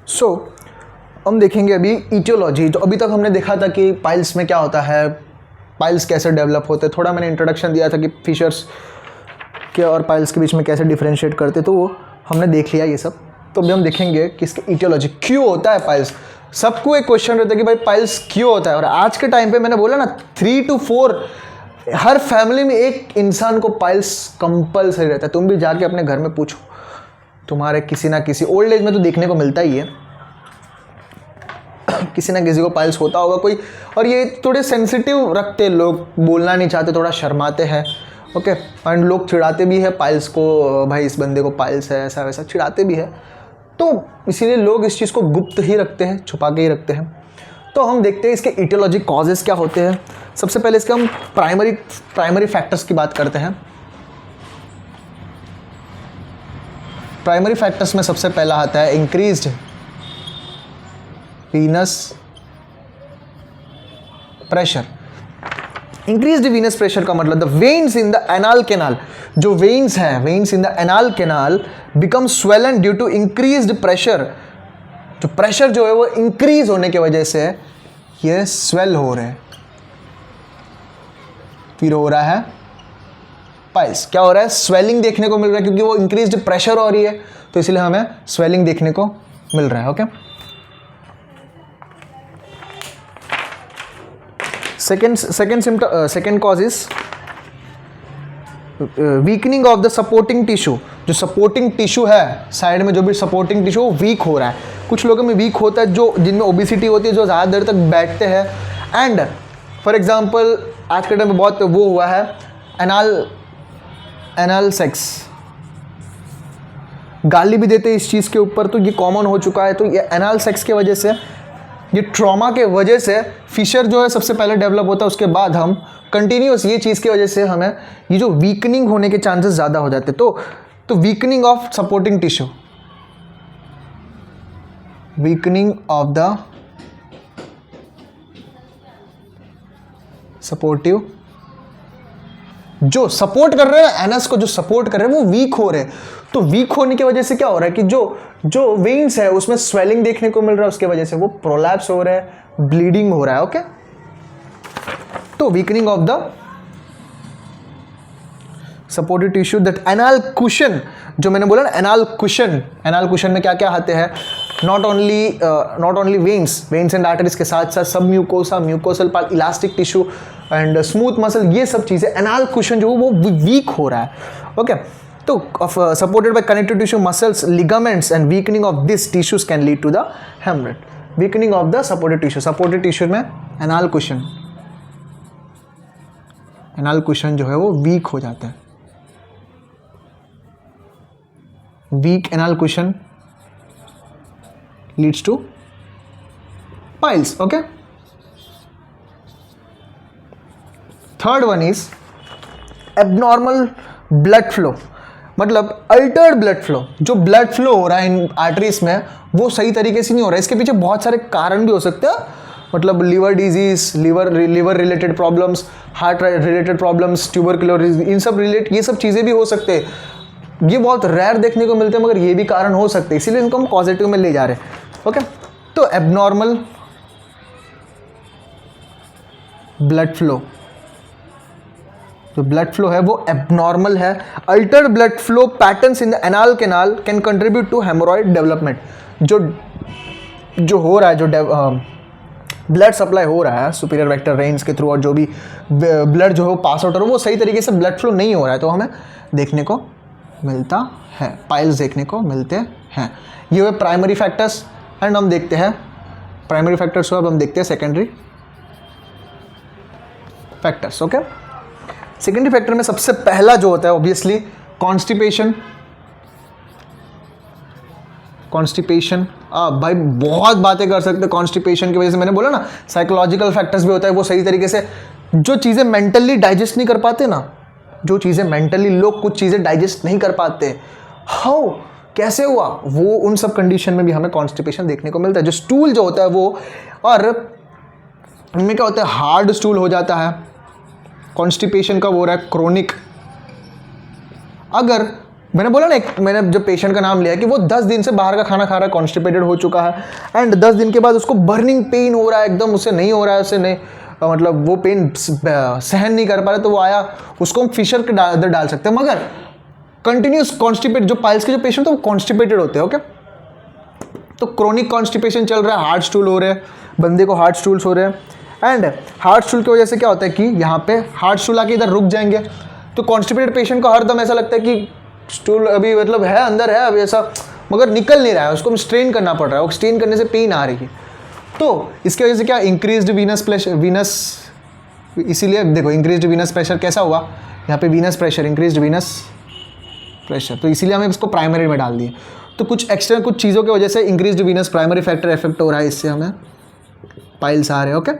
सो हम देखेंगे अभी ईटियोलॉजी। तो अभी तक हमने देखा था कि पाइल्स में क्या होता है, पाइल्स कैसे डेवलप होते हैं, थोड़ा मैंने इंट्रोडक्शन दिया था कि फिशर्स के और पाइल्स के बीच में कैसे डिफरेंशिएट करते, तो वो हमने देख लिया ये सब। तो अभी हम देखेंगे कि इसके ईटियोलॉजी क्यों होता है पाइल्स। सबको एक क्वेश्चन रहता है कि भाई पाइल्स क्यों होता है, और आज के टाइम पे मैंने बोला ना 3 to 4 हर फैमिली में एक इंसान को पाइल्स कंपल्सरी रहता है। तुम भी जाके अपने घर में पूछो, तुम्हारे किसी ना किसी ओल्ड एज में तो देखने को मिलता ही है, किसी ना किसी को पाइल्स होता होगा कोई। और ये थोड़े सेंसिटिव रखते हैं लोग, बोलना नहीं चाहते, थोड़ा शर्माते हैं। ओके, एंड लोग चिढ़ाते भी है पाइल्स को, भाई इस बंदे को पाइल्स है, ऐसा वैसा चिढ़ाते भी है। तो इसीलिए लोग इस चीज़ को गुप्त ही रखते हैं, छुपा के ही रखते हैं। तो हम देखते हैं इसके ईटियोलॉजी कॉजेज़ क्या होते हैं। सबसे पहले इसके हम प्राइमरी फैक्टर्स की बात करते हैं। प्राइमरी फैक्टर्स में सबसे पहला आता है increased venous pressure. Increased venous pressure का मतलब the veins in the anal canal, जो वेन्स हैं, veins in the anal canal become swollen due to increased pressure. जो प्रेशर जो है वो इंक्रीज होने की वजह से ये स्वेल हो रहे हैं, फिर हो रहा है पाइल्स। क्या हो रहा है, स्वेलिंग देखने को मिल रहा है, क्योंकि वो इंक्रीज्ड प्रेशर हो रही है, तो इसलिए हमें स्वेलिंग देखने को मिल रहा है। Okay, second cause is weakening of the supporting tissue. जो सपोर्टिंग टिश्यू है साइड में, जो भी सपोर्टिंग टिश्यू वो वीक हो रहा है। कुछ लोगों में वीक होता है, जो जिनमें ओबिसिटी होती है, जो ज़्यादा देर तक बैठते हैं। एंड फॉर एग्जांपल आज के टाइम में बहुत वो हुआ है एनाल सेक्स, गाली भी देते हैं इस चीज़ के ऊपर, तो ये कॉमन हो चुका है। तो ये एनाल सेक्स की वजह से, ये ट्रॉमा के वजह से फिशर जो है सबसे पहले डेवलप होता है, उसके बाद हम कंटिन्यूस ये चीज़ की वजह से हमें ये जो वीकनिंग होने के चांसेस ज़्यादा हो जाते हैं। तो weakening of supporting tissue, weakening of the supportive, जो सपोर्ट कर रहे हैं एनस को, जो सपोर्ट कर रहे हैं वो वीक हो रहे हैं। तो वीक होने की वजह से क्या हो रहा है कि जो वेन्स है उसमें स्वेलिंग देखने को मिल रहा है, उसके वजह से वो प्रोलैप्स हो रहा है, ब्लीडिंग हो रहा है। ओके, तो weakening of the supportive tissue, that anal cushion, जो मैंने बोला ना एनाल कुशन में क्या क्या आते हैं, not only veins and arteries के साथ साथ सब mucosa, mucosal part, elastic tissue and smooth muscle, ये सब चीज़ें एनाल कुशन जो वो वीक हो रहा है। ओके, तो supported by connective tissue, muscles, ligaments and weakening of this tissues can lead to the hemorrhage. Weakening of the supported tissue में एनाल कुशन जो है वो वीक हो जाता है। Weak anal cushion leads to piles. Okay, third one is abnormal blood flow, मतलब altered blood flow. जो blood flow हो रहा है इन आर्टरीज में वो सही तरीके से नहीं हो रहा है। इसके पीछे बहुत सारे कारण भी हो सकते हैं, मतलब liver disease, liver related problems, heart related problems, tuberculosis, इन सब ये सब चीज़ें भी हो सकते हैं। ये बहुत रेयर देखने को मिलते हैं, मगर ये भी कारण हो सकते हैं, इसीलिए इनको हम पॉजिटिव में ले जा रहे हैं। ओके, तो एबनॉर्मल ब्लड फ्लो, जो ब्लड फ्लो है वो एबनॉर्मल है। Altered blood flow patterns in the anal canal can contribute to hemorrhoid development. जो हो रहा है, जो ब्लड सप्लाई हो रहा है सुपीरियर वेक्टर रेंज के थ्रू, और जो भी ब्लड जो है पास आउट हो रहा है वो सही तरीके से ब्लड फ्लो नहीं हो रहा है, तो हमें देखने को मिलता है, पाइल्स देखने को मिलते हैं। ये हुए प्राइमरी फैक्टर्स। एंड हम देखते हैं प्राइमरी फैक्टर्स को, अब हम देखते हैं secondary factors. Okay, secondary factor में सबसे पहला जो होता है ऑब्वियसली कॉन्स्टिपेशन। भाई बहुत बातें कर सकते हैं कॉन्स्टिपेशन की वजह से। मैंने बोला ना साइकोलॉजिकल फैक्टर्स भी होता है, वो सही तरीके से जो चीज़ें मेंटली डाइजेस्ट नहीं कर पाते ना, जो चीज़ें मेंटली लोग कुछ चीज़ें डाइजेस्ट नहीं कर पाते, हाउ कैसे हुआ, वो उन सब कंडीशन में भी हमें कॉन्स्टिपेशन देखने को मिलता है। जो स्टूल जो होता है वो, और इनमें क्या होता है, हार्ड स्टूल हो जाता है। कॉन्स्टिपेशन कब हो रहा है, क्रोनिक। अगर मैंने बोला ना, मैंने जब पेशेंट का नाम लिया कि वो 10 दिन से बाहर का खाना खा रहा है, कॉन्स्टिपेटेड हो चुका है, एंड 10 दिन के बाद उसको बर्निंग पेन हो रहा है एकदम, उससे नहीं हो रहा है, उससे नहीं मतलब वो पेन सहन नहीं कर पा रहा, तो वो आया, उसको हम फिशर के अंदर डाल सकते हैं। मगर कंटिन्यूस कॉन्स्टिपेट, जो पाइल्स के जो पेशेंट है वो कॉन्स्टिपेटेड होते हैं, ओके। तो क्रोनिक कॉन्स्टिपेशन चल रहा है, हार्ट स्टूल हो रहे हैं, बंदे को हार्ट स्टूल्स हो रहे हैं, एंड हार्ट स्टूल की वजह से क्या होता है कि यहाँ पे हार्ट स्टूल आके इधर रुक जाएंगे, तो कॉन्स्टिपेटेड पेशेंट को हरदम ऐसा लगता है कि स्टूल अभी मतलब है अंदर है अभी ऐसा, मगर निकल नहीं रहा है, उसको स्ट्रेन करना पड़ रहा है, स्ट्रेन करने से पेन आ रही है। तो इसकी वजह से क्या, इंक्रीज्ड वीनस प्रेशर, वीनस, इसीलिए देखो इंक्रीज्ड वीनस प्रेशर कैसा हुआ, यहाँ पे Venus pressure, increased venous pressure, तो इसीलिए हमें इसको प्राइमरी में डाल दिए। तो कुछ एक्स्ट्रा कुछ चीज़ों की वजह से increased Venus primary factor effect हो रहा है, इससे हमें पाइल्स आ रहे हैं, ओके।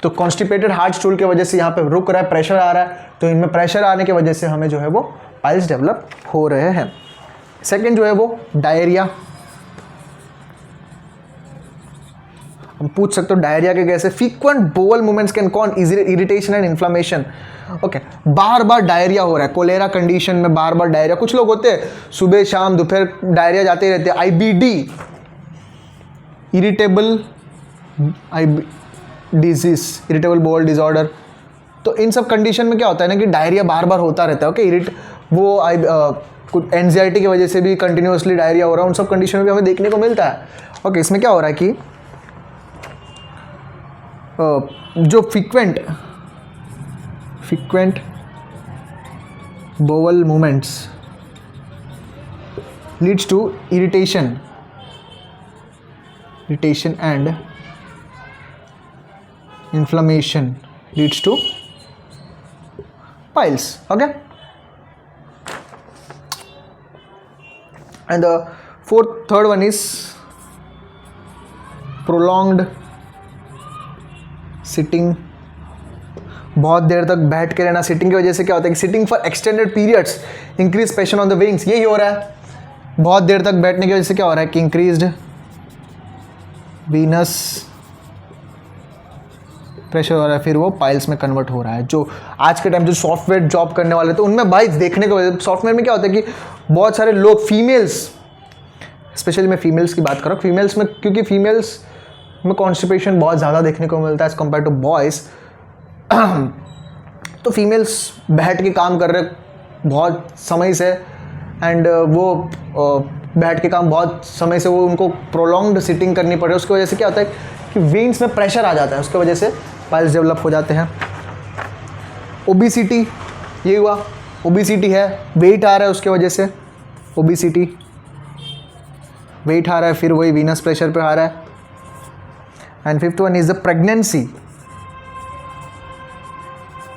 तो कॉन्स्टिपेटेड हार्ट स्टूल की वजह से यहाँ पे रुक रहा है, प्रेशर आ रहा है, तो इनमें प्रेशर आने की वजह से हमें जो है वो पाइल्स डेवलप हो रहे हैं। सेकंड जो है वो डायरिया, हम पूछ सकते हो डायरिया के कैसे, frequent bowel movements can cause irritation and inflammation, okay. Bar bar diarrhoea हो रहा है, कोलेरा कंडीशन में बार बार डायरिया, कुछ लोग होते हैं सुबह शाम दोपहर डायरिया जाते रहते हैं, IBD, irritable disease, irritable bowel disorder, तो इन सब कंडीशन में क्या होता है ना कि डायरिया बार बार होता रहता है, ओके। वो कुछ एंजाइटी की वजह से भी कंटिन्यूसली डायरिया हो रहा है, उन सब कंडीशन में भी हमें देखने को मिलता है, ओके। इसमें क्या हो रहा है कि जो frequent bowel movements leads to irritation and inflammation leads to piles, okay. And the third one is prolonged sitting, बहुत देर तक बैठ के रहना। सिटिंग की वजह से क्या होता है कि sitting for extended periods increase pressure on the wings, यही हो रहा है। बहुत देर तक बैठने की वजह से क्या हो रहा है कि इंक्रीज्ड वीनस प्रेशर हो रहा है, फिर वो पाइल्स में कन्वर्ट हो रहा है। जो आज के टाइम जो सॉफ्टवेयर जॉब करने वाले तो उनमें भाई देखने को, सॉफ्टवेयर में क्या होता है कि बहुत सारे लोग फीमेल्स, स्पेशली मैं फीमेल्स की बात कर रहा हूँ, फीमेल्स में, क्योंकि फीमेल्स में कॉन्स्टिपेशन बहुत ज़्यादा देखने को मिलता है एज़ कम्पेयर टू बॉयज़। तो फीमेल्स बैठ के काम कर रहे बहुत समय से, एंड वो बैठ के काम बहुत समय से, वो उनको प्रोलॉन्ग्ड सिटिंग करनी पड़ रही है, उसकी वजह से क्या होता है कि वेन्स में प्रेशर आ जाता है, उसकी वजह से पाइल्स डेवलप हो जाते हैं। ओबेसिटी, ये हुआ, ओबेसिटी है, वेट आ रहा है, उसके वजह से ओबेसिटी, वेट आ रहा है, फिर वही वीनस प्रेशर पे आ रहा है। And fifth one is the pregnancy.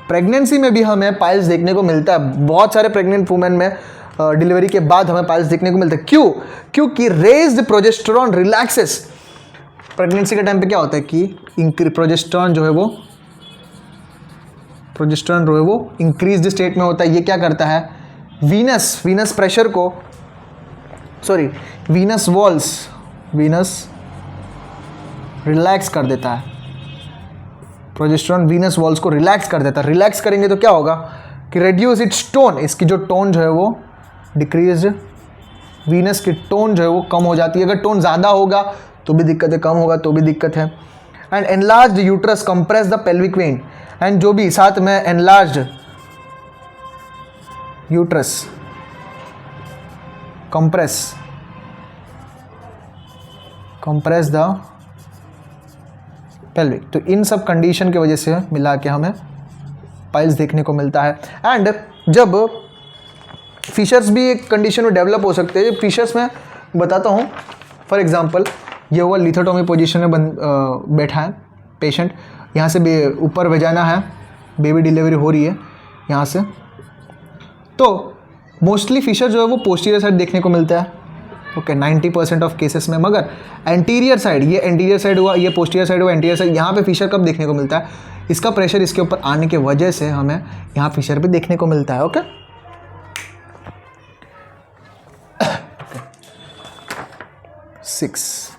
Pregnancy में भी हमें पाइल्स देखने को मिलता है, बहुत सारे प्रेग्नेंट वुमेन में डिलीवरी के बाद हमें पाइल्स देखने को मिलता है। क्यों? क्योंकि रेज्ड प्रोजेस्टेरॉन रिलैक्सेस। प्रेगनेंसी के टाइम पे क्या होता है कि प्रोजेस्टेरॉन जो है वो इंक्रीज्ड स्टेट में होता है। ये क्या करता है, वीनस प्रेशर को, sorry Venus walls, Venus relax कर देता है। प्रोजेस्टेरॉन वीनस वॉल्स को रिलैक्स कर देता है। रिलैक्स करेंगे तो क्या होगा कि रेड्यूस इट्स टोन, इसकी जो टोन जो है वो डिक्रीज, वीनस की टोन जो है वो कम हो जाती है। अगर टोन ज़्यादा होगा तो भी दिक्कत है, कम होगा तो भी दिक्कत है। And enlarged uterus compress the pelvic when, and जो भी साथ में enlarged uterus compress the pelvic, तो इन सब कंडीशन की वजह से मिला के हमें पाइल्स देखने को मिलता है। एंड जब फिशर्स भी एक कंडीशन में डेवलप हो सकते हैं, फिशर्स में बताता हूँ। फॉर एग्जांपल ये हुआ लिथोटोमी पोजीशन में बैठा है पेशेंट, यहाँ से ऊपर वेजाना है, बेबी डिलीवरी हो रही है यहाँ से, तो मोस्टली फिशर जो है वो पोस्टीरियर साइड देखने को मिलता है, ओके 90% ऑफ केसेस में। मगर एंटीरियर साइड, ये एंटीरियर साइड हुआ, ये पोस्टीरियर साइड हुआ, एंटीरियर साइड, यहाँ पे फिशर कब देखने को मिलता है, इसका प्रेशर इसके ऊपर आने की वजह से हमें यहाँ फिशर भी देखने को मिलता है, ओके। 6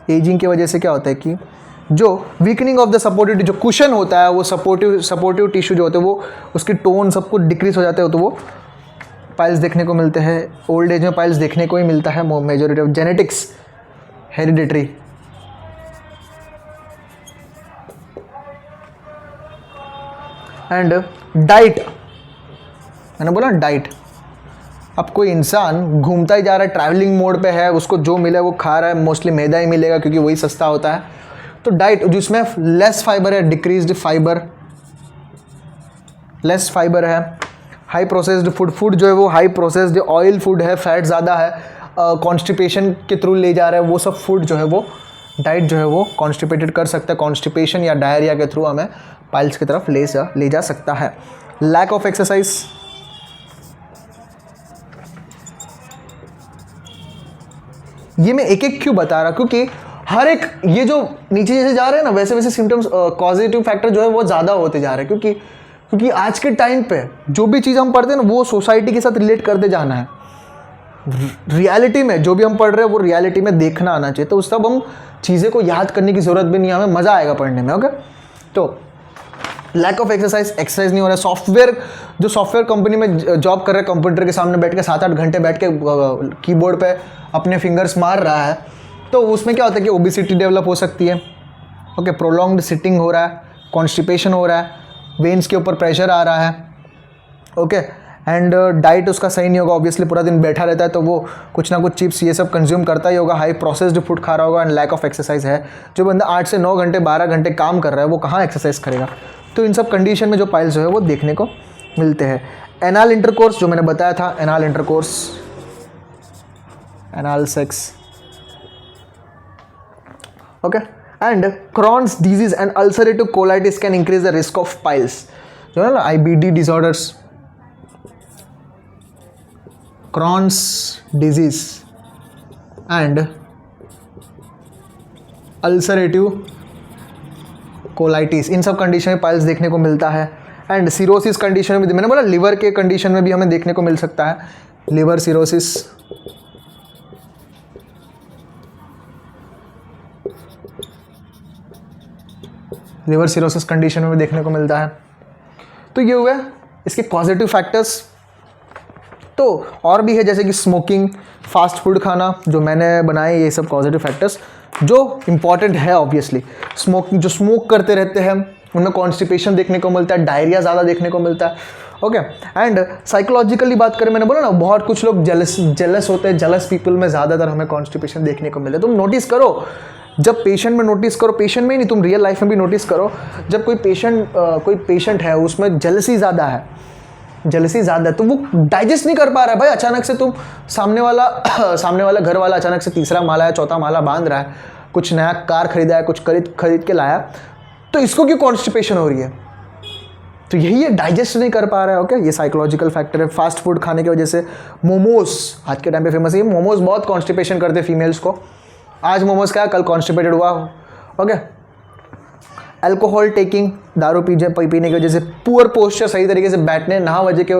एजिंग की वजह से क्या होता है कि जो वीकनिंग ऑफ द सपोर्टिव, जो कुशन होता है वो सपोर्टिव टिश्यू जो होते हैं वो उसकी टोन सब कुछ डिक्रीज हो जाते हो, तो वो पाइल्स देखने को मिलते हैं। ओल्ड एज में पाइल्स देखने को ही मिलता है। Majority of genetics, hereditary. And diet, मैंने बोला डाइट। अब कोई इंसान घूमता ही जा रहा है, ट्रैवलिंग मोड पे है, उसको जो मिले वो खा रहा है, मोस्टली मैदा ही मिलेगा क्योंकि वही सस्ता होता है। तो डाइट जिसमें लेस फाइबर है, डिक्रीज्ड फाइबर, लेस फाइबर है, हाई प्रोसेस्ड फूड जो है वो हाई प्रोसेस्ड ऑयल फूड है, फैट ज़्यादा है, कॉन्स्टिपेशन के थ्रू ले जा रहा है, वो सब फूड जो है वो डाइट जो है वो कॉन्स्टिपेटेड कर सकता है, कॉन्स्टिपेशन या डायरिया के थ्रू हमें पाइल्स की तरफ ले जा सकता है। लैक ऑफ एक्सरसाइज, ये मैं एक एक क्यों बता रहा, क्योंकि हर एक ये जो नीचे जैसे जा रहे हैं ना वैसे वैसे सिम्टम्स, पॉजिटिव फैक्टर जो है वो ज़्यादा होते जा रहे हैं, क्योंकि आज के टाइम पे जो भी चीज़ हम पढ़ते हैं ना वो सोसाइटी के साथ रिलेट करते जाना है। रियलिटी में जो भी हम पढ़ रहे हैं वो रियलिटी में देखना आना चाहिए, तो उस सब हम चीज़ें को याद करने की ज़रूरत भी नहीं है, हमें मज़ा आएगा पढ़ने में। ओके, तो लैक ऑफ एक्सरसाइज नहीं हो रहा है। जो सॉफ्टवेयर कंपनी में जॉब कर रहे हैं, कंप्यूटर के सामने बैठ के 7-8 घंटे बैठ के कीबोर्ड पे अपने फिंगर्स मार रहा है, तो उसमें क्या होता है कि ओबेसिटी डेवलप हो सकती है। ओके, प्रोलॉन्ग्ड सिटिंग हो रहा है, कॉन्स्टिपेशन हो रहा है, वेन्स के ऊपर प्रेशर आ रहा है। ओके, एंड डाइट उसका सही नहीं होगा, ऑब्वियसली पूरा दिन बैठा रहता है तो वो कुछ ना कुछ चिप्स ये सब कंज्यूम करता ही होगा, हाई प्रोसेस्ड फूड खा रहा होगा। एंड लैक ऑफ एक्सरसाइज है, जो बंदा 8 से 9 घंटे 12 घंटे काम कर रहा है वो कहाँ एक्सरसाइज करेगा। तो इन सब कंडीशन में जो पाइल्स जो है वो देखने को मिलते हैं। एनाल इंटरकोर्स जो मैंने बताया था, anal intercourse, anal sex. Okay, and Crohn's disease and ulcerative colitis can increase the risk of piles, जो है ना IBD disorders, Crohn's disease and ulcerative colitis, इन सब कंडीशन में पाइल्स देखने को मिलता है। एंड सिरोसिस कंडीशन में भी, मैंने बोला लिवर के कंडीशन में भी हमें देखने को मिल सकता है, liver cirrhosis. Liver cirrhosis condition में भी देखने को मिलता है। तो ये हुए इसके पॉजिटिव फैक्टर्स। तो और भी है जैसे कि स्मोकिंग, फास्ट फूड खाना, जो मैंने बनाए ये सब पॉजिटिव फैक्टर्स जो इंपॉर्टेंट है। ऑब्वियसली स्मोकिंग, जो स्मोक करते रहते हैं उनमें कॉन्स्टिपेशन देखने को मिलता है, डायरिया ज़्यादा देखने को मिलता है। ओके, एंड साइकोलॉजिकली बात करें, मैंने बोला ना बहुत कुछ लोग जेलस होते हैं, जेलस पीपल में ज़्यादातर हमें कॉन्स्टिपेशन देखने को मिलता है। तुम नोटिस करो, जब पेशेंट में नोटिस करो, पेशेंट में ही नहीं तुम रियल लाइफ में भी नोटिस करो, जब कोई पेशेंट है उसमें जेलसी ज़्यादा है तो वो डाइजेस्ट नहीं कर पा रहा है भाई। अचानक से तुम सामने वाला घर वाला अचानक से 3रा माला या 4था माला बांध रहा है, कुछ नया कार खरीदा है, कुछ खरीद के लाया, तो इसको क्यों कॉन्स्टिपेशन हो रही है? तो यही है, डाइजेस्ट नहीं कर पा रहा है। ओके, ये साइकोलॉजिकल फैक्टर है। फास्ट फूड खाने की वजह से मोमोज आज के टाइम पे फेमस है, मोमोज बहुत कॉन्स्टिपेशन करते हैं फीमेल्स को। आज मोमोज खाया, कल कॉन्स्टिपेटेड हुआ। ओके, अल्कोहल टेकिंग, दारू पीने की वजह से, पुअर पोस्चर, सही तरीके से बैठने ना वजह के,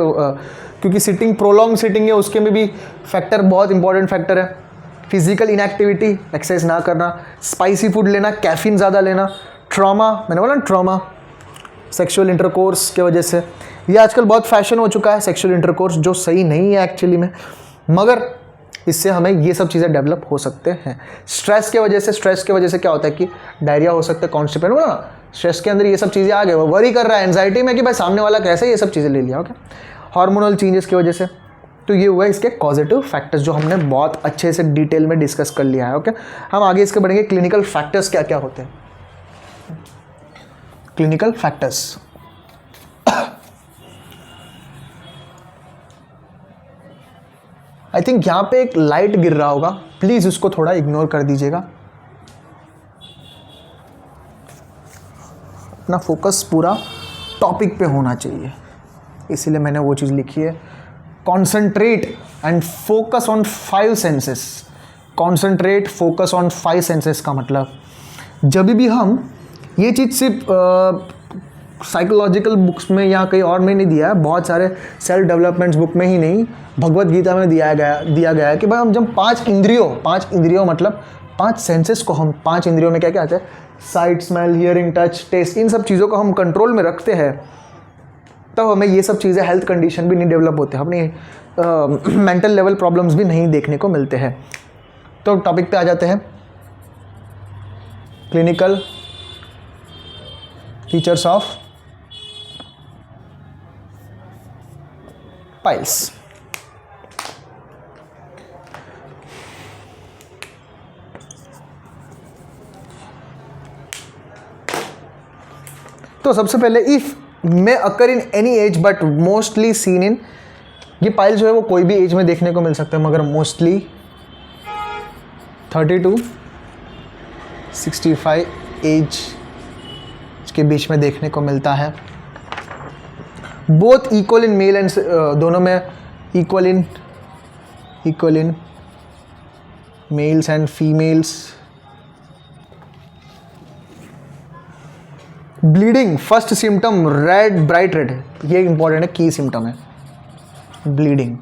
क्योंकि सिटिंग प्रोलॉन्ग सिटिंग है उसके में भी फैक्टर बहुत इंपॉर्टेंट फैक्टर है। फिजिकल इनएक्टिविटी, एक्सरसाइज ना करना, स्पाइसी फूड लेना, कैफीन ज़्यादा लेना, ट्रॉमा, मैंने बोला ट्रॉमा, सेक्सुअल इंटरकोर्स की वजह से। ये आजकल बहुत फैशन हो चुका है सेक्सुअल इंटरकोर्स, जो सही नहीं है एक्चुअली में, मगर इससे हमें ये सब चीज़ें डेवलप हो सकते हैं। स्ट्रेस के वजह से क्या होता है कि डायरिया हो सकता है, कॉन्स्टिपेशन, बोला ना स्ट्रेस के अंदर ये सब चीज़ें आ गए, वो वरी कर रहा है एंजाइटी में कि भाई सामने वाला कैसे ये सब चीज़ें ले लिया। ओके, हार्मोनल चेंजेस की वजह से। तो ये हुआ इसके पॉजिटिव फैक्टर्स जो हमने बहुत अच्छे से डिटेल में डिस्कस कर लिया है। ओके, हम आगे इसके बढ़ेंगे, क्लिनिकल फैक्टर्स क्या क्या होते हैं। क्लिनिकल फैक्टर्स, आई थिंक यहाँ पे एक लाइट गिर रहा होगा, प्लीज़ उसको थोड़ा इग्नोर कर दीजिएगा। अपना फोकस पूरा टॉपिक पे होना चाहिए, इसीलिए मैंने वो चीज़ लिखी है, concentrate and focus on 5 senses. Concentrate, focus on 5 senses का मतलब, जब भी हम ये चीज़ सिर्फ साइकोलॉजिकल बुक्स में या कहीं और में नहीं दिया है, बहुत सारे सेल्फ डेवलपमेंट्स बुक में ही नहीं, भगवत गीता में दिया गया है कि भाई हम जब 5 इंद्रियों मतलब 5 सेंसेस को हम, 5 इंद्रियों में क्या क्या आता है, sight, smell, hearing, touch, taste, इन सब चीज़ों को हम कंट्रोल में रखते हैं, तब हमें ये सब चीज़ें, हेल्थ कंडीशन भी नहीं डेवलप होते, अपनी मेंटल लेवल प्रॉब्लम्स भी नहीं देखने को मिलते हैं। तो टॉपिक पे आ जाते हैं, क्लिनिकल फीचर्स ऑफ पाइल्स। तो सबसे पहले, if may occur in any as but mostly seen in, ये पाइल जो है वो कोई भी एज में देखने को मिल सकता है, मगर मोस्टली 30 to 65 एज के बीच में देखने को मिलता है। Both equal in male and, दोनों में equal in males and females. Bleeding first symptom red, bright red, ये इंपॉर्टेंट है, की सिम्टम है ब्लीडिंग,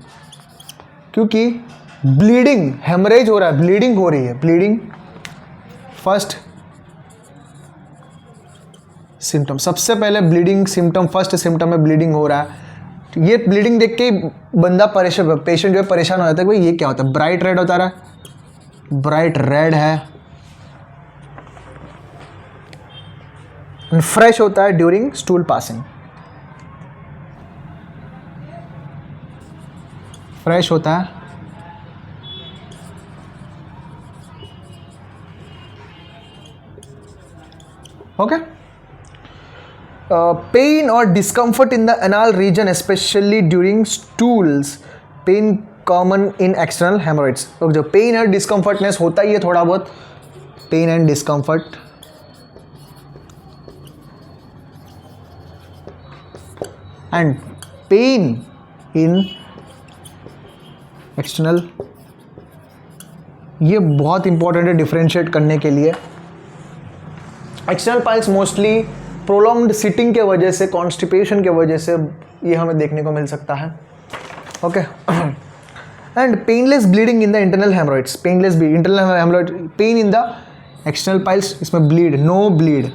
क्योंकि ब्लीडिंग, हेमरेज हो रहा है, ब्लीडिंग हो रही है, ब्लीडिंग फर्स्ट सिम्टम, सबसे पहले ब्लीडिंग सिम्टम, फर्स्ट सिम्टम में ब्लीडिंग हो रहा है। ये ब्लीडिंग देख के बंदा परेशान, पेशेंट जो है परेशान हो जाता है, भाई ये क्या होता है, ब्राइट रेड होता रहा, ब्राइट रेड है, फ्रेश होता है ड्यूरिंग स्टूल पासिंग, फ्रेश होता है, ओके। पेन और discomfort in the anal region specially during stools, pain common in external hemorrhoids. तो जो पेन और डिस्कम्फर्टनेस होता ही है थोड़ा बहुत, pain and discomfort, and pain in external, ये बहुत इंपॉर्टेंट है डिफरेंशिएट करने के लिए। External piles mostly prolonged sitting के वजह से, कॉन्स्टिपेशन के वजह से ये हमें देखने को मिल सकता है, okay. And painless bleeding in the internal hemorrhoids, painless भी internal hemorrhoid, pain in the external piles, इसमें ब्लीड, नो ब्लीड,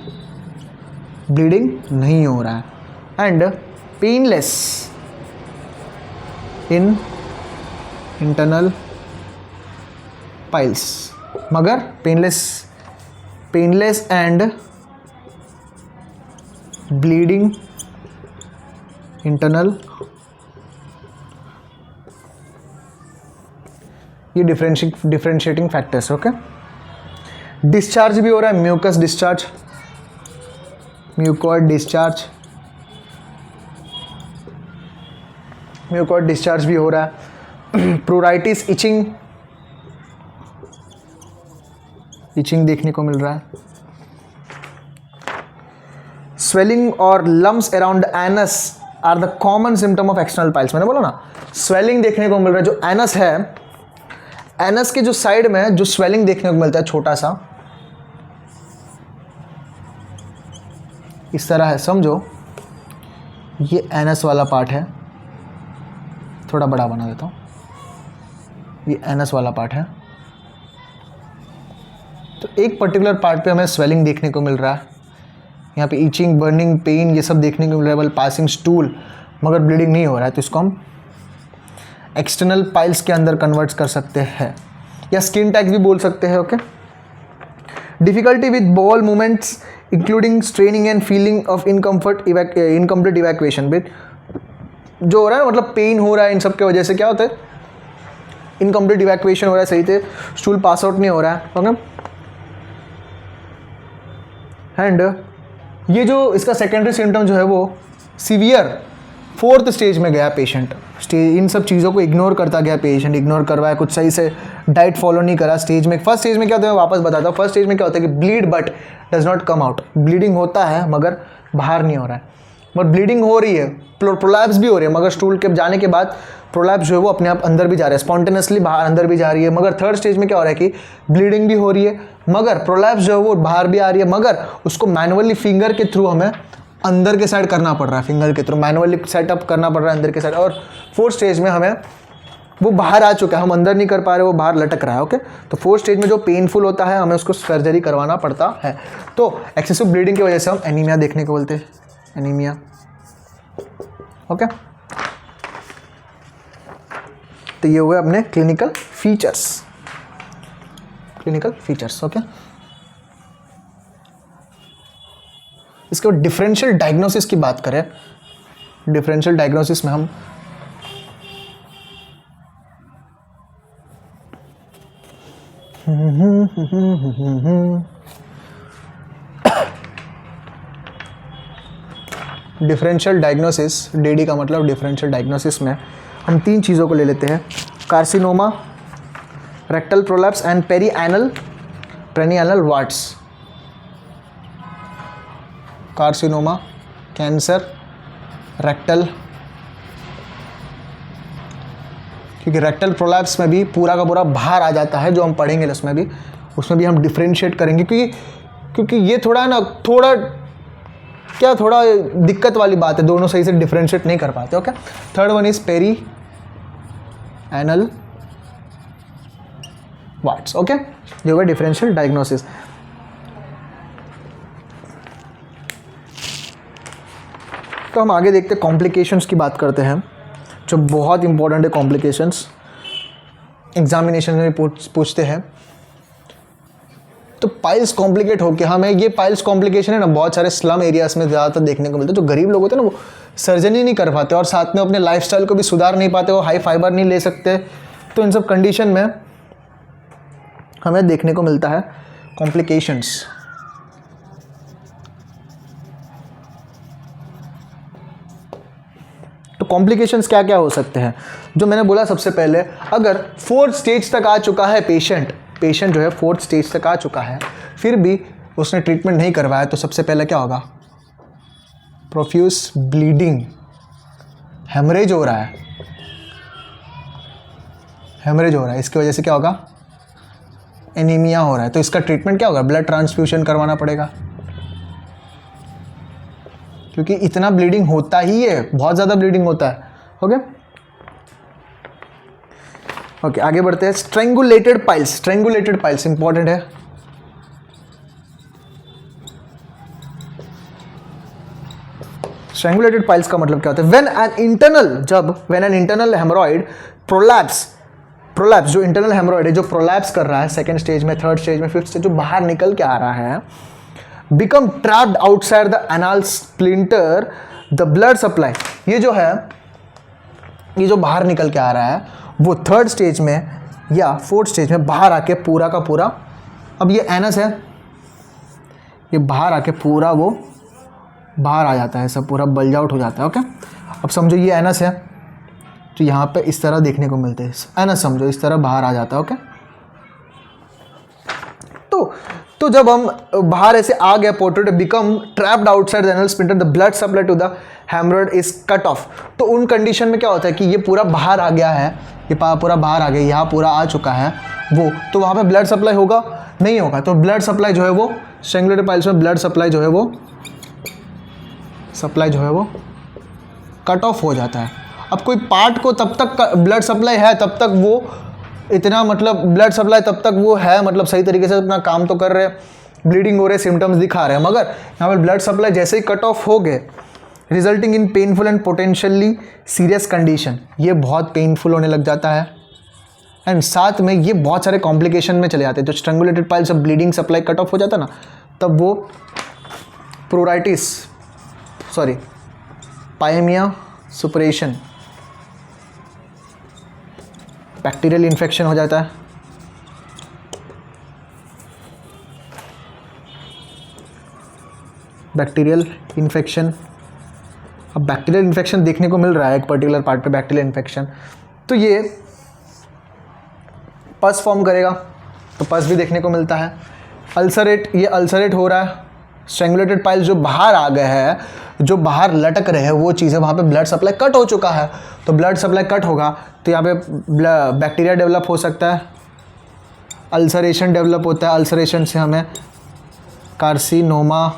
ब्लीडिंग नहीं हो रहा है, and painless in internal piles, मगर पेनलेस एंड ब्लीडिंग इंटरनल, ये डिफरेंशिएटिंग फैक्टर्स, ओके। डिस्चार्ज भी हो रहा है, mucus discharge, mucoid discharge, mucoid discharge भी हो रहा है। प्रूराइटिस, इचिंग देखने को मिल रहा है। स्वेलिंग और lumps around the anus are the common symptom of external piles. मैंने बोला ना, स्वेलिंग देखने को मिल रहा है, जो एनस है, एनस के जो साइड में जो स्वेलिंग देखने को मिलता है छोटा सा, इस तरह है, समझो ये एनस वाला पार्ट है, थोड़ा बड़ा बना देता हूँ, ये एनस वाला पार्ट है, तो एक पर्टिकुलर पार्ट पे हमें स्वेलिंग देखने को मिल रहा है, यहाँ पे ईचिंग, बर्निंग, पेन, ये सब देखने को मिल रहा है, पासिंग स्टूल, मगर ब्लीडिंग नहीं हो रहा है, तो इसको हम एक्सटर्नल पाइल्स के अंदर कन्वर्ट कर सकते हैं, या स्किन टैग भी बोल सकते हैं, okay. Difficulty with bowel movements including straining and feeling of incomplete evacuation, with जो हो रहा है, मतलब पेन हो रहा है, इन सब के वजह से क्या होता है, इनकम्प्लीट इवैक्यूएशन हो रहा है, सही से स्टूल पास आउट नहीं हो रहा है, ओके। एंड ये जो इसका सेकेंडरी सिम्टम जो है वो सीवियर 4th स्टेज में गया पेशेंट, इन सब चीज़ों को इग्नोर करता गया पेशेंट, इग्नोर करवाया, कुछ सही से डाइट फॉलो नहीं करा स्टेज में। फर्स्ट स्टेज में क्या होता है, मैं वापस बताता हूँ। फर्स्ट स्टेज में क्या होता है कि bleed but does not come out, bleeding होता है मगर बाहर नहीं हो रहा है, बट ब्लीडिंग हो रही है, प्रोलैप्स भी हो रही है, मगर स्टूल के जाने के बाद प्रोलैप्स जो है वो अपने आप अंदर भी जा रहा है, स्पॉन्टेनियसली बाहर अंदर भी जा रही है। मगर थर्ड स्टेज में क्या हो रहा है कि ब्लीडिंग भी हो रही है, मगर प्रोलैप्स जो है वो बाहर भी आ रही है, मगर उसको मैनुअली फिंगर के थ्रू हमें अंदर के साइड करना पड़ रहा है, फिंगर के थ्रू मैनुअली सेटअप करना पड़ रहा है अंदर के साइड। और फोर्थ स्टेज में हमें वो बाहर आ चुका है, हम अंदर नहीं कर पा रहे, वो बाहर लटक रहा है। ओके, तो 4th स्टेज में जो पेनफुल होता है हमें उसको सर्जरी करवाना पड़ता है। तो एक्सेसिव ब्लीडिंग की वजह से हम एनीमिया देखने को बोलते हैं, एनीमिया। ओके, तो ये हुए अपने clinical features, clinical features. Okay, इसके बाद डिफरेंशियल डायग्नोसिस की बात करें, डिफरेंशियल डायग्नोसिस में हम डिफरेंशियल डायग्नोसिस, डीडी का मतलब डिफरेंशियल डायग्नोसिस में हम 3 चीज़ों को ले लेते हैं, carcinoma, rectal prolapse and perianal वार्ट्स। Carcinoma, cancer, rectal, क्योंकि रेक्टल प्रोलैप्स में भी पूरा का पूरा बाहर आ जाता है, जो हम पढ़ेंगे उसमें भी हम डिफ्रेंशिएट करेंगे, क्योंकि ये थोड़ा ना थोड़ा दिक्कत वाली बात है, दोनों सही से डिफ्रेंशिएट नहीं कर पाते। Okay, third one is perianal वार्ट्स। Okay, ये होगा डिफरेंशियल डायग्नोसिस। तो हम आगे देखते हैं, कॉम्प्लिकेशंस की बात करते हैं, जो बहुत इंपॉर्टेंट है। कॉम्प्लिकेशंस एग्जामिनेशन में पूछते हैं। तो पाइल्स कॉम्प्लिकेट होकर हमें, ये पाइल्स कॉम्प्लिकेशन है ना, बहुत सारे स्लम एरियाज में ज़्यादातर देखने को मिलते हैं। जो गरीब लोग होते हैं ना, वो सर्जरी नहीं कर पाते और साथ में अपने लाइफस्टाइल को भी सुधार नहीं पाते, वो हाई फाइबर नहीं ले सकते। तो इन सब कंडीशन में हमें देखने को मिलता है कॉम्प्लिकेशंस। तो कॉम्प्लिकेशंस क्या क्या हो सकते हैं, जो मैंने बोला सबसे पहले, अगर 4th स्टेज तक आ चुका है पेशेंट जो है 4th स्टेज तक आ चुका है, फिर भी उसने ट्रीटमेंट नहीं करवाया, तो सबसे पहले क्या होगा, प्रोफ्यूज ब्लीडिंग, हेमरेज हो रहा है, इसकी वजह से क्या होगा, एनीमिया हो रहा है। तो इसका ट्रीटमेंट क्या होगा, ब्लड ट्रांसफ्यूजन करवाना पड़ेगा, क्योंकि इतना ब्लीडिंग होता ही है, बहुत ज़्यादा ब्लीडिंग होता है। ओके, आगे बढ़ते हैं। स्ट्रेंगुलेटेड पाइल्स इंपॉर्टेंट है। स्ट्रेंगुलेटेड पाइल्स का मतलब क्या होता है, when an internal haemorrhoid prolapse, जो इंटरनल हेमरॉइड है जो प्रोलैप्स कर रहा है 2nd स्टेज में, 3rd स्टेज में, 5th स्टेज, जो बाहर निकल के आ रहा है, become trapped outside the anal splinter, the blood supply, ये जो बाहर निकल के आ रहा है, वो 3rd स्टेज में या 4th स्टेज में बाहर आके पूरा का पूरा, अब ये एनस है, ये बाहर आके पूरा वो बाहर आ जाता है, सब पूरा बल्ज आउट हो जाता है। ओके, अब समझो ये एनस है, तो यहाँ पे इस तरह देखने को मिलते हैं, एनस समझो इस तरह बाहर आ जाता है। ओके, तो जब हम बाहर ऐसे आ गया, portrait become trapped outside the anal splinter, the blood supply to the hemorrhoid is cut off. तो उन कंडीशन में क्या होता है कि ये पूरा बाहर आ गया है, ये पूरा बाहर आ गया, यहाँ पूरा आ चुका है वो, तो वहाँ पे ब्लड सप्लाई होगा, नहीं होगा। तो ब्लड सप्लाई जो है वो स्ट्रेंगुलेटेड पाइल्स में ब्लड सप्लाई जो है वो कट ऑफ हो जाता है। अब कोई पार्ट को तब तक ब्लड सप्लाई है, तब तक वो इतना, मतलब ब्लड सप्लाई तब तक वो है, मतलब सही तरीके से अपना काम तो कर रहे हैं, ब्लीडिंग हो रहे, सिम्टम्स दिखा रहे हैं, मगर यहाँ पर ब्लड सप्लाई जैसे ही कट ऑफ हो गए, resulting in painful and potentially serious condition, ये बहुत पेनफुल होने लग जाता है, एंड साथ में ये बहुत सारे कॉम्प्लिकेशन में चले जाते हैं। तो स्ट्रेंगुलेटेड पाइल्स जब ब्लीडिंग सप्लाई कट ऑफ हो जाता है ना, तब वो पायमिया सुपरेशन, बैक्टीरियल इन्फेक्शन हो जाता है, बैक्टीरियल इन्फेक्शन। अब बैक्टीरियल इन्फेक्शन देखने को मिल रहा है एक पर्टिकुलर पार्ट पे, बैक्टीरियल इन्फेक्शन, तो ये पस फॉर्म करेगा, तो पस भी देखने को मिलता है। ये अल्सरेट हो रहा है, स्ट्रेंगुलेटेड पाइल्स जो बाहर आ गए हैं, जो बाहर लटक रहे हैं, वो चीज़ें वहाँ पे ब्लड सप्लाई कट हो चुका है, तो ब्लड सप्लाई कट होगा तो यहाँ पे बैक्टीरिया डेवलप हो सकता है, अल्सरेशन डेवलप होता है, अल्सरेशन से हमें कार्सिनोमा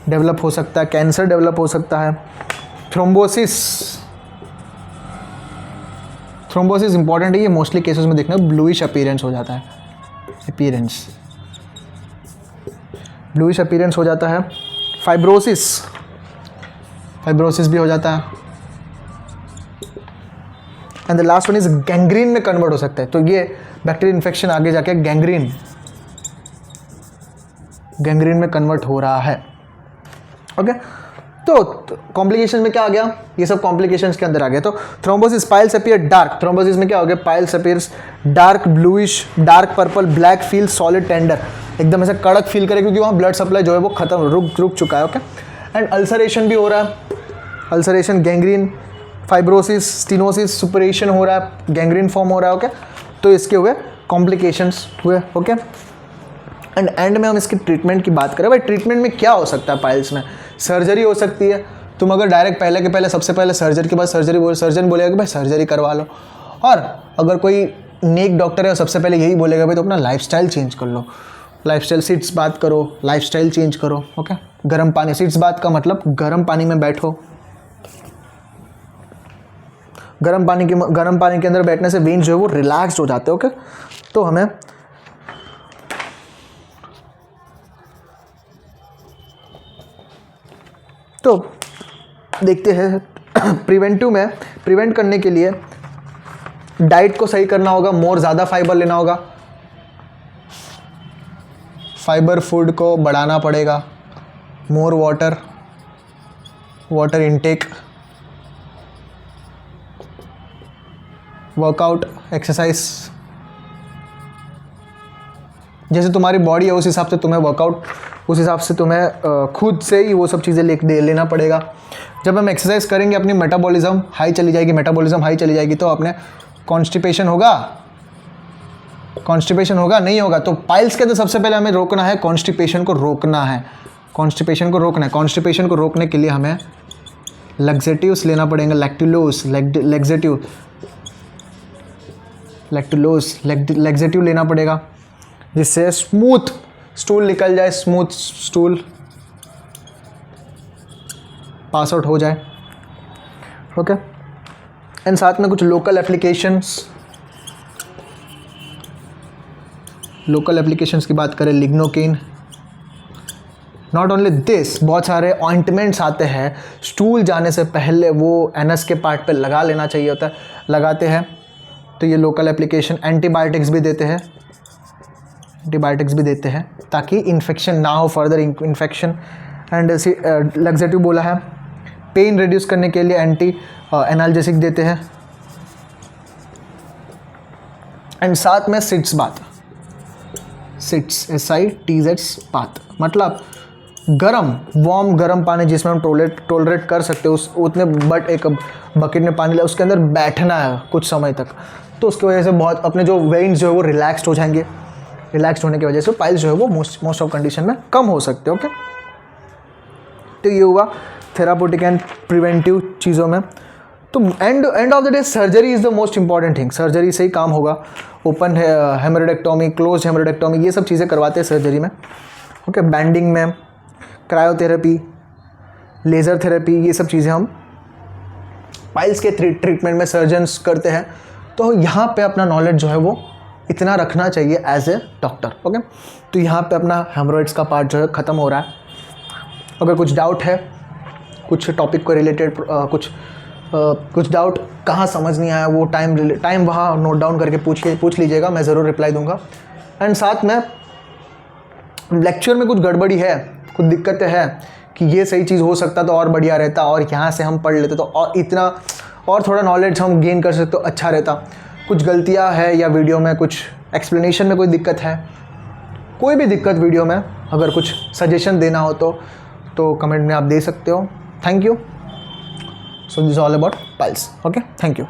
डेवलप हो सकता है, कैंसर डेवलप हो सकता है, थ्रोम्बोसिस थ्रोम्बोसिस इंपॉर्टेंट है, ये मोस्टली केसेस में देखना ब्लूइश अपीयरेंस हो जाता है, ब्लूइश अपीयरेंस हो जाता है। फाइब्रोसिस भी हो जाता है। And the last one is gangrene में कन्वर्ट हो सकता है। तो ये बैक्टीरियल इन्फेक्शन आगे जाके गैंग्रीन में कन्वर्ट हो रहा है। ओके, तो कॉम्प्लिकेशन में क्या आ गया, ये सब कॉम्प्लिकेशंस के अंदर आ गया। तो thrombosis, piles appear dark, thrombosis में क्या हो गया, piles appears dark bluish, dark purple, black feel solid tender, एकदम ऐसे कड़क फील करे क्योंकि वहाँ ब्लड सप्लाई जो है वो खत्म रुक चुका है। ओके, एंड अल्सरेशन भी हो रहा है, ulceration, gangrene, fibrosis, stenosis, suppuration हो रहा है, गैंग्रीन फॉर्म हो रहा है। ओके, तो इसके हुए कॉम्प्लिकेशंस हुए। ओके, एंड एंड में हम इसकी ट्रीटमेंट की बात करें। भाई ट्रीटमेंट में क्या हो सकता है पाइल्स में, सर्जरी हो सकती है। तुम अगर डायरेक्ट सबसे पहले सर्जरी के बाद सर्जन बोलेगा कि भाई सर्जरी करवा लो। और अगर कोई नेक डॉक्टर है सबसे पहले यही बोलेगा भाई तो अपना लाइफस्टाइल चेंज कर लो, लाइफस्टाइल, सीट्स बात करो, लाइफस्टाइल चेंज करो। ओके, गर्म पानी, सीट्स बात का मतलब गर्म पानी में बैठो, गर्म पानी के अंदर बैठने से वेन्स जो है वो रिलैक्स्ड हो जाते हैं। ओके, तो हमें तो देखते हैं प्रिवेंट करने के लिए डाइट को सही करना होगा, ज़्यादा फाइबर लेना होगा, फाइबर फूड को बढ़ाना पड़ेगा, more water intake, workout, exercise, जैसे तुम्हारी बॉडी है उस हिसाब से तुम्हें वर्कआउट, उस हिसाब से तुम्हें खुद से ही वो सब चीज़ें लेना पड़ेगा। जब हम एक्सरसाइज करेंगे अपनी मेटाबॉलिज्म हाई चली जाएगी तो अपने कॉन्स्टिपेशन होगा नहीं होगा। तो पाइल्स के तो सबसे पहले हमें रोकना है, कॉन्स्टिपेशन को रोकना है। कॉन्स्टिपेशन को रोकने के लिए हमें लैक्सेटिव्स लेना पड़ेगा, लैक्सेटिव लेना पड़ेगा जिससे स्मूथ स्टूल निकल जाए, स्मूथ स्टूल पास आउट हो जाए। ओके, एंड साथ में कुछ लोकल एप्लीकेशंस की बात करें, लिग्नोकेन। नॉट ओनली दिस, बहुत सारे ऑइंटमेंट्स आते हैं स्टूल जाने से पहले, वो एनस के पार्ट पे लगा लेना चाहिए होता है, लगाते हैं। तो ये लोकल एप्लीकेशन, एंटीबायोटिक्स भी देते हैं ताकि इन्फेक्शन ना हो, फर्दर इन्फेक्शन। एंड लैक्सेटिव बोला है, पेन रिड्यूस करने के लिए एंटी एनाल्जेसिक देते हैं। एंड साथ में सिट्स SITZ बात, मतलब वार्म गर्म पानी जिसमें हम टॉलरेट कर सकते हो उतने, बट एक बकेट में पानी ले उसके अंदर बैठना है कुछ समय तक, तो उसकी वजह से बहुत अपने जो वेन्स जो है वो रिलैक्स्ड हो जाएंगे। रिलैक्स्ड होने की वजह से पाइल्स जो है वो मोस्ट ऑफ कंडीशन में कम हो सकते हैं। ओके, तो ये हुआ थेराप्यूटिक एंड प्रिवेंटिव चीज़ों में। तो end of the day surgery is the most important thing, surgery से ही काम होगा। ओपन हेमरोइडेक्टोमी, क्लोज हेमरोइडेक्टोमी, ये सब चीज़ें करवाते हैं सर्जरी में। ओके, बैंडिंग में, क्रायोथेरेपी, लेज़र थेरेपी, ये सब चीज़ें हम पाइल्स के ट्रीटमेंट में सर्जन्स करते हैं। तो यहाँ पे अपना नॉलेज जो है वो इतना रखना चाहिए एज ए डॉक्टर। ओके, तो यहाँ पे अपना हेमरोइड्स का पार्ट जो है ख़त्म हो रहा है। अगर कुछ डाउट है, कुछ टॉपिक को रिलेटेड कुछ डाउट कहाँ समझ नहीं आया, वो टाइम वहाँ नोट डाउन करके पूछ लीजिएगा, मैं ज़रूर रिप्लाई दूंगा। एंड साथ में लेक्चर में कुछ गड़बड़ी है, कुछ दिक्कतें हैं कि ये सही चीज़ हो सकता तो और बढ़िया रहता, और यहाँ से हम पढ़ लेते तो और थोड़ा नॉलेज हम गेन कर सकते तो अच्छा रहता। कुछ गलतियाँ है या वीडियो में कुछ एक्सप्लेनेशन में कोई दिक्कत है, कोई भी दिक्कत वीडियो में, अगर कुछ सजेशन देना हो तो कमेंट में आप दे सकते हो। Thank you. So this all about piles. Okay, thank you.